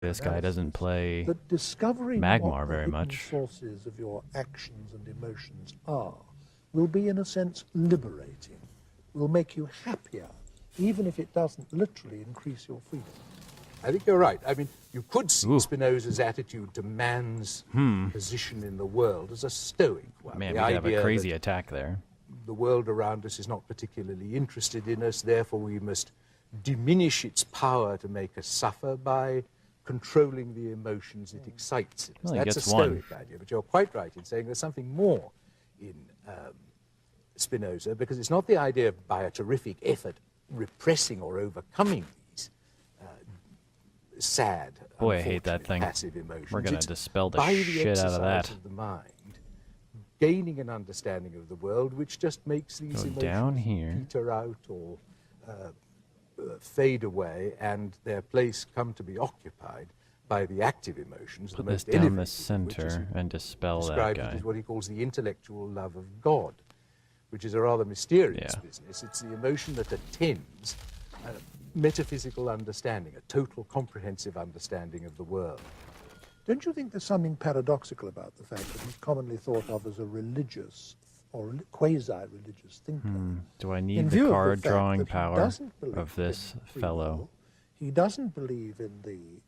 This guy doesn't play that discovering Magmar what the very hidden much. sources of your actions and emotions are will be, in a sense, liberating, will make you happier, even if it doesn't literally increase your freedom. I think you're right. I mean, you could see Spinoza's attitude to man's position in the world as a stoic one. Man, the we have a idea crazy that attack there. the world around us is not particularly interested in us, therefore we must diminish its power to make us suffer by controlling the emotions it excites in us. Well, he That's a gets one. stoic idea, but you're quite right in saying there's something more in Spinoza, because it's not the idea of, by a terrific effort, repressing or overcoming these sad, Boy, I hate that unfortunate, thing. passive emotions. We're gonna It's dispel the by shit out of that. exercise of the mind, gaining an understanding of the world, which just makes these Go emotions down here. peter out or fade away, and their place come to be occupied by the active emotions. Put the this most down the elevated, which is center and dispel that described guy. as what he calls the intellectual love of God, which is a rather mysterious Yeah. business. It's the emotion that attends a metaphysical understanding, a total comprehensive understanding of the world. Don't you think there's something paradoxical about the fact that he's commonly thought of as a religious or quasi-religious thinker? Do I In need view the of card fact drawing that he power doesn't believe of this in free fellow? will, he doesn't believe in the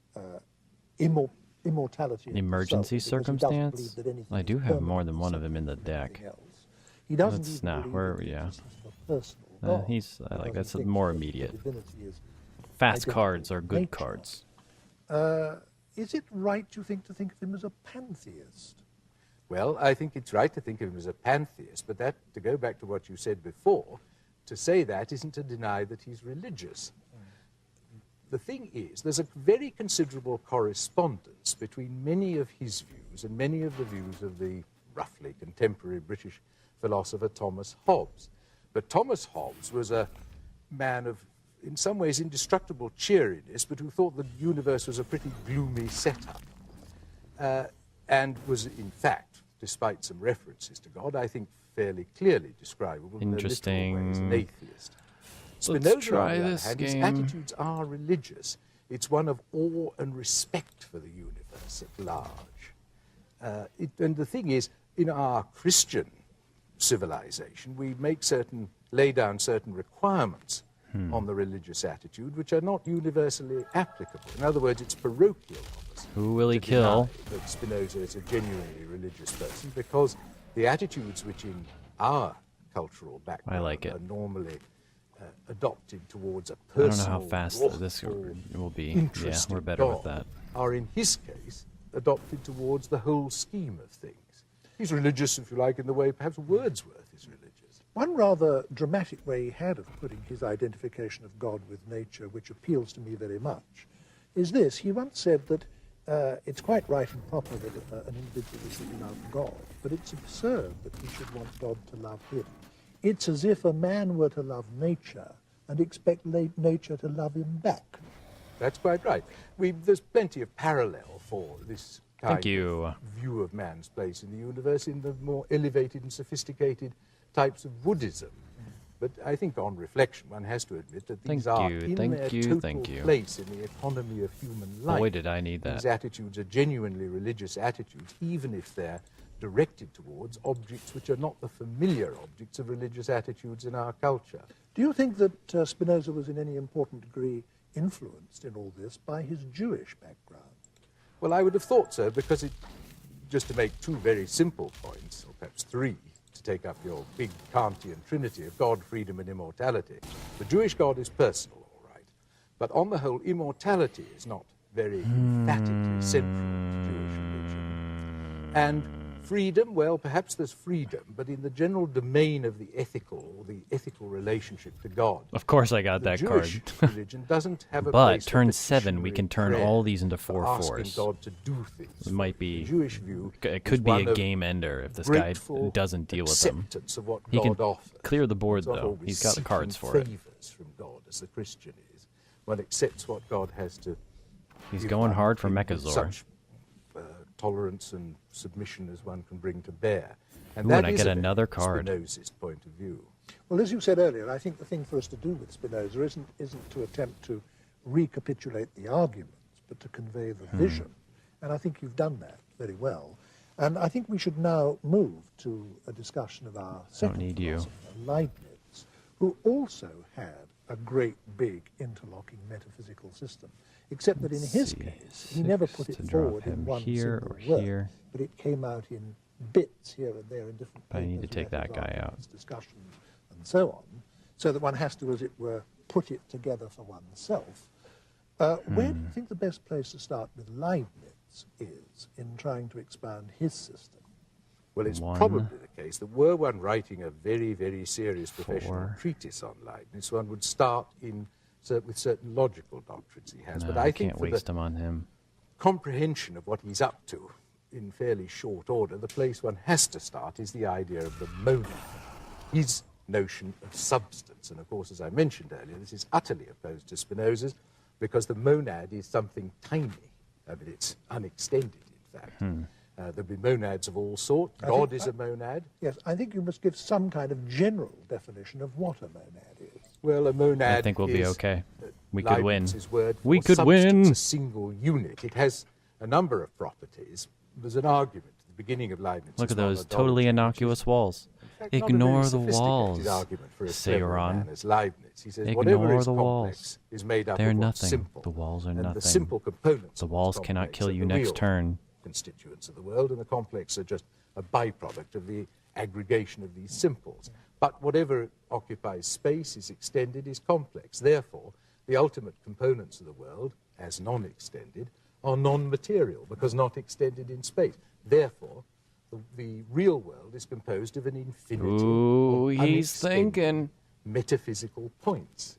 immortality of the Emergency soul, because he doesn't circumstance? believe that anything I is do have more permanent than or one of them in the something or deck. anything else. He doesn't Let's even not. believe Where, in the yeah. existence of a personal God. He's He like doesn't that's think more that immediate. divinity is Fast identical cards are with good nature. cards. Is it right, you think, to think of him as a pantheist? Well, I think it's right to think of him as a pantheist, but that, to go back to what you said before, to say that isn't to deny that he's religious. The thing is, there's a very considerable correspondence between many of his views and many of the views of the roughly contemporary British philosopher Thomas Hobbes. But Thomas Hobbes was a man of, in some ways, indestructible cheeriness, but who thought the universe was a pretty gloomy setup, and was, in fact, despite some references to God, I think fairly clearly describable in a literal way as an atheist. Spinoza, try on the this other hand, his game. attitudes are religious. It's one of awe and respect for the universe at large. And the thing is, in our Christian civilization, we lay down certain requirements on the religious attitude, which are not universally applicable. In other words, it's parochial of us. Who will he to deny kill? that Spinoza is a genuinely religious person, because the attitudes which in our cultural background like it. are normally adopted towards a I don't know personal, how fast this wrathful, will be. Yeah, interested we're better with God, that. are in his case adopted towards the whole scheme of things. He's religious, if you like, in the way perhaps Wordsworth is religious. One rather dramatic way he had of putting his identification of God with nature, which appeals to me very much, is this. He once said that it's quite right and proper that an individual should love God, but it's absurd that he should want God to love him. It's as if a man were to love nature and expect nature to love him back. That's quite right. There's plenty of parallel for this kind Thank you. of view of man's place in the universe in the more elevated and sophisticated types of Buddhism. But I think on reflection, one has to admit that these are in their total place in the economy of human life. Boy, did I need that. These attitudes are genuinely religious attitudes, even if they're directed towards objects which are not the familiar objects of religious attitudes in our culture. Do you think that Spinoza was in any important degree influenced in all this by his Jewish background? Well, I would have thought so, because just to make two very simple points, or perhaps three, to take up your big Kantian trinity of God, freedom, and immortality. The Jewish God is personal, all right, but on the whole, immortality is not very emphatically central to Jewish religion. And freedom, well, perhaps there's freedom, but in the general domain of the ethical relationship to God. Of course I got the that Jewish card. religion doesn't have a But place for turn 7, we can turn prayer, all these into for 4/4s. asking God to do things. It might be. The Jewish view It is could be one a of game ender if this guy grateful doesn't deal with them. acceptance of what He God can offers. clear the board, It's not though. always He's got the cards seeking for it. favors from God, as the Christian is. One accepts what God has to. He's give going one hard for with Mechazor. Such tolerance and submission as one can bring to bear. And Ooh, that and I is get a another card. Spinoza's point of view. Well, as you said earlier, I think the thing for us to do with Spinoza isn't to attempt to recapitulate the arguments, but to convey the vision. And I think you've done that very well. And I think we should now move to a discussion of our second need you. philosopher, Leibniz, who also had a great big interlocking metaphysical system, except that in his case, he never put it to drop forward in him one here single or word, here. but it came out in bits here and there in different But I need to papers, take that letters, guy out. arguments, discussions, and so on, so that one has to, as it were, put it together for oneself. Where do you think the best place to start with Leibniz is in trying to expand his system? Well, it's One, probably the case that were one writing a very, very serious professional four. treatise on Leibniz, one would start with certain logical doctrines he has. No, but I I think can't for waste the him on him. comprehension of what he's up to in fairly short order, the place one has to start is the idea of the monad, his notion of substance. And of course, as I mentioned earlier, this is utterly opposed to Spinoza's, because the monad is something tiny. I mean, it's unextended, in fact. There'll be monads of all sorts. God is a monad. Yes, I think you must give some kind of general definition of what a monad is. Well, a monad I think we'll be is, okay. We could win. Leibniz's word We for could substance, win. a single unit. It has a number of properties. There's an argument at the beginning of Leibniz's Look at those monadology, totally which is, innocuous walls. in fact, not a very Ignore the sophisticated walls, argument for as clever a Seiron. man as Leibniz. He says Ignore whatever is the complex walls. is made up They're of what's nothing. simple. The walls are and nothing. the simple components The of what's walls cannot complex kill are you the next real turn. constituents of the world, and the complex are just a byproduct of the aggregation of these simples. But whatever occupies space, is extended, is complex. Therefore, the ultimate components of the world, as non-extended, are non-material, because not extended in space. Therefore, the real world is composed of an infinity Ooh, of he's unextended thinking. metaphysical points.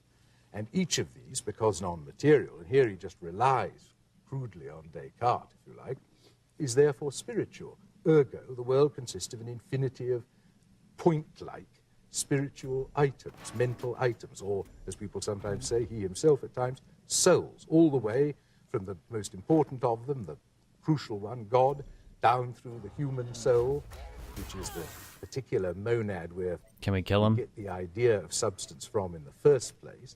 And each of these, because non-material, and here he just relies crudely on Descartes, if you like, is therefore spiritual. Ergo, the world consists of an infinity of point-like spiritual items, mental items, or, as people sometimes say, he himself at times, souls, all the way from the most important of them, the crucial one, God, down through the human soul, which is the particular monad where Can we kill we him? get the idea of substance from in the first place,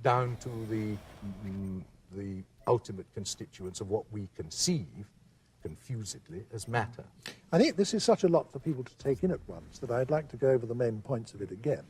down to the ultimate constituents of what we conceive, confusedly, as matter. I think this is such a lot for people to take in at once that I'd like to go over the main points of it again.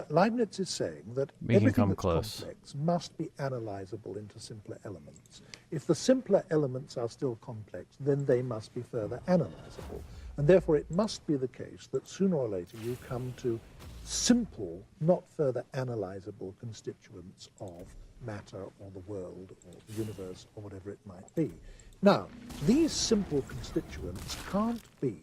Leibniz is saying that We can everything come that's close. complex must be analyzable into simpler elements. If the simpler elements are still complex, then they must be further analyzable. And therefore it must be the case that sooner or later you come to simple, not further analyzable constituents of matter or the world or the universe or whatever it might be. Now, these simple constituents can't be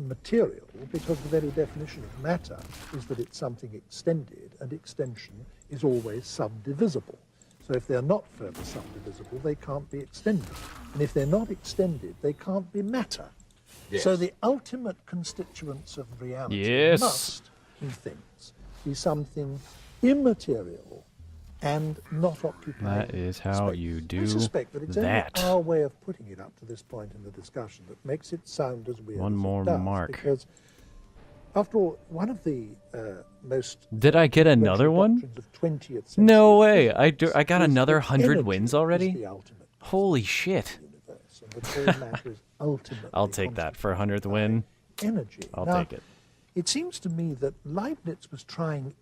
material because the very definition of matter is that it's something extended, and extension is always subdivisible. So if they're not further subdivisible, they can't be extended. And if they're not extended, they can't be matter. Yes. So the ultimate constituents of reality Yes. must, he thinks, be something immaterial and not occupying That is how space. you do I suspect that it's that. only our way of putting it up to this point in the discussion that makes it sound as weird One as more it does, mark. because after all, one of the most Did I get another influential one? doctrines of 20th century No way. physics I got is another that 100 energy wins is already? the ultimate Holy shit. constituent of the universe, and that all matter is ultimately I'll take that for 100th win. energy. I'll Now, take it. It seems to me that Leibniz was trying